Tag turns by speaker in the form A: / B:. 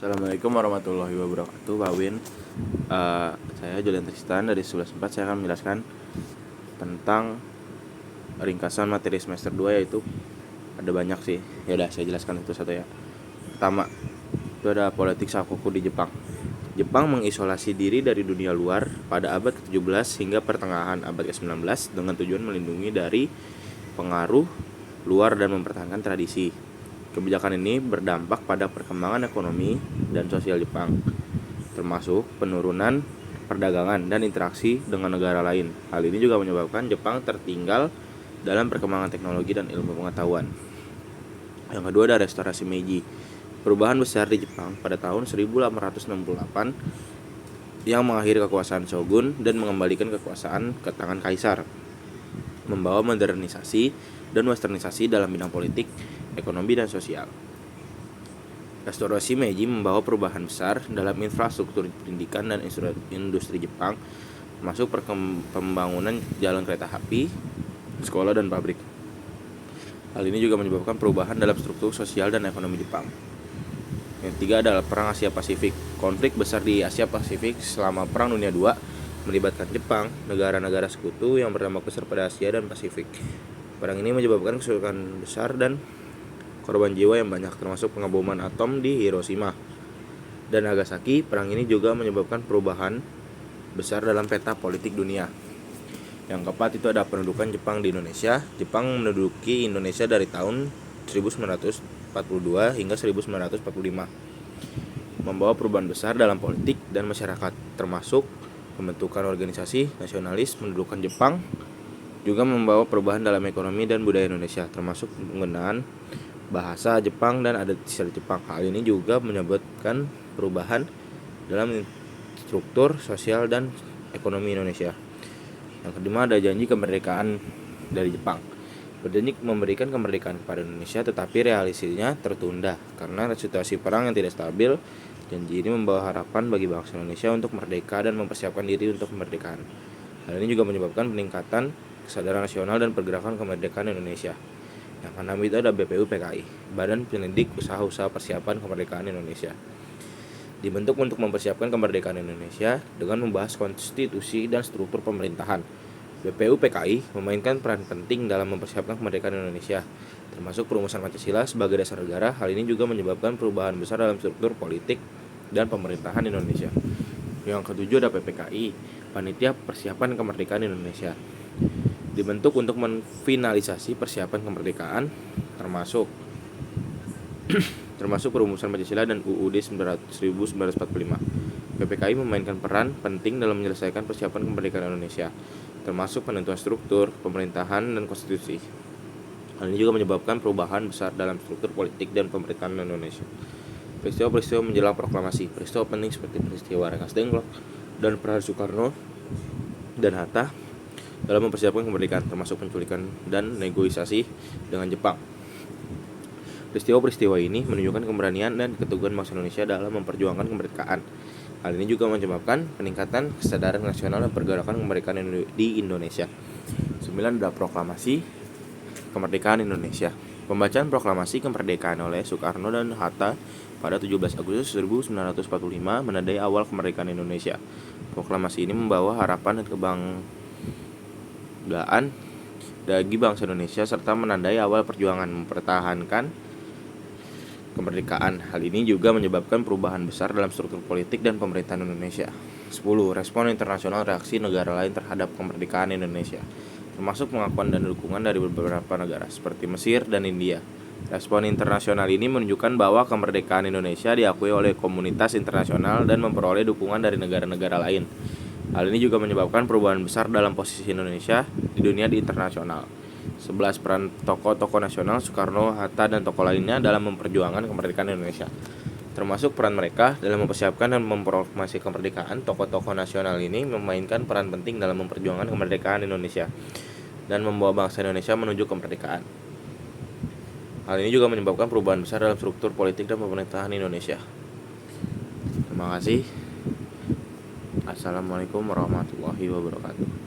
A: Assalamualaikum warahmatullahi wabarakatuh, Pak Win. Saya Julian Tristan dari 11.4. Saya akan menjelaskan tentang ringkasan materi semester 2, yaitu ada banyak sih. Ya udah, saya jelaskan itu satu ya. Pertama, itu ada politik sakuku di Jepang. Jepang mengisolasi diri dari dunia luar pada abad ke-17 hingga pertengahan abad ke-19 dengan tujuan melindungi dari pengaruh luar dan mempertahankan tradisi. Kebijakan ini berdampak pada perkembangan ekonomi dan sosial Jepang, termasuk penurunan perdagangan dan interaksi dengan negara lain. Hal ini juga menyebabkan Jepang tertinggal dalam perkembangan teknologi dan ilmu pengetahuan. Yang kedua ada restorasi Meiji. Perubahan besar di Jepang pada tahun 1868 yang mengakhiri kekuasaan shogun dan mengembalikan kekuasaan ke tangan kaisar, membawa modernisasi dan westernisasi dalam bidang politik, ekonomi, dan sosial. Restorasi Meiji membawa perubahan besar dalam infrastruktur pendidikan dan industri Jepang, termasuk pembangunan jalan kereta api, sekolah, dan pabrik. Hal ini juga menyebabkan perubahan dalam struktur sosial dan ekonomi Jepang. Yang ketiga adalah Perang Asia Pasifik. Konflik besar di Asia Pasifik selama Perang Dunia II melibatkan Jepang, negara-negara sekutu yang berdampak besar pada Asia dan Pasifik. Perang ini menyebabkan kesulitan besar dan korban jiwa yang banyak, termasuk pengaboman atom di Hiroshima dan Nagasaki. Perang ini juga menyebabkan perubahan besar dalam peta politik dunia. Yang keempat itu ada pendudukan Jepang di Indonesia. Jepang menduduki Indonesia dari tahun 1942 hingga 1945, membawa perubahan besar dalam politik dan masyarakat, termasuk pembentukan organisasi nasionalis. Pendudukan Jepang juga membawa perubahan dalam ekonomi dan budaya Indonesia, termasuk penggunaan bahasa Jepang dan adat istiadat Jepang. Hal ini juga menyebabkan perubahan dalam struktur sosial dan ekonomi Indonesia. Yang kelima ada janji kemerdekaan dari Jepang. Berjanji memberikan kemerdekaan kepada Indonesia, tetapi realisasinya tertunda karena situasi perang yang tidak stabil. Janji ini membawa harapan bagi bangsa Indonesia untuk merdeka dan mempersiapkan diri untuk kemerdekaan. Hal ini juga menyebabkan peningkatan kesadaran nasional dan pergerakan kemerdekaan Indonesia. Yang keenam itu ada BPUPKI, Badan Penyelidik Usaha-Usaha Persiapan Kemerdekaan Indonesia. Dibentuk untuk mempersiapkan kemerdekaan Indonesia dengan membahas konstitusi dan struktur pemerintahan. BPUPKI memainkan peran penting dalam mempersiapkan kemerdekaan Indonesia, termasuk perumusan Pancasila sebagai dasar negara. Hal ini juga menyebabkan perubahan besar dalam struktur politik dan pemerintahan Indonesia. Yang ketujuh ada PPKI, Panitia Persiapan Kemerdekaan Indonesia. Dibentuk untuk memfinalisasi persiapan kemerdekaan, termasuk perumusan Pancasila dan UUD 1945. PPKI memainkan peran penting dalam menyelesaikan persiapan kemerdekaan Indonesia, termasuk penentuan struktur, pemerintahan, dan konstitusi. Hal ini juga menyebabkan perubahan besar dalam struktur politik dan pemerintahan Indonesia. Peristiwa-peristiwa menjelang proklamasi. Peristiwa penting seperti peristiwa Rengas Dengklok dan peran Soekarno dan Hatta dalam mempersiapkan kemerdekaan, termasuk penculikan dan negosiasi dengan Jepang. Peristiwa-peristiwa ini menunjukkan keberanian dan keteguhan bangsa Indonesia dalam memperjuangkan kemerdekaan. Hal ini juga menyebabkan peningkatan kesadaran nasional dan pergerakan kemerdekaan di Indonesia. 9 adalah proklamasi kemerdekaan Indonesia. Pembacaan proklamasi kemerdekaan oleh Soekarno dan Hatta pada 17 Agustus 1945 menandai awal kemerdekaan Indonesia. Proklamasi ini membawa harapan dan kebanggaan bagi bangsa Indonesia serta menandai awal perjuangan mempertahankan kemerdekaan. Hal ini juga menyebabkan perubahan besar dalam struktur politik dan pemerintahan Indonesia. 10. Respon internasional reaksi negara lain terhadap kemerdekaan Indonesia, termasuk pengakuan dan dukungan dari beberapa negara seperti Mesir dan India. Respon internasional ini menunjukkan bahwa kemerdekaan Indonesia diakui oleh komunitas internasional dan memperoleh dukungan dari negara-negara lain. Hal ini juga menyebabkan perubahan besar dalam posisi Indonesia di dunia di internasional. 11. Peran tokoh-tokoh nasional Soekarno, Hatta, dan tokoh lainnya dalam memperjuangkan kemerdekaan Indonesia, termasuk peran mereka dalam mempersiapkan dan memproklamasi kemerdekaan. Tokoh-tokoh nasional ini memainkan peran penting dalam memperjuangkan kemerdekaan Indonesia dan membawa bangsa Indonesia menuju kemerdekaan. Hal ini juga menyebabkan perubahan besar dalam struktur politik dan pemerintahan Indonesia. Terima kasih. Assalamualaikum warahmatullahi wabarakatuh.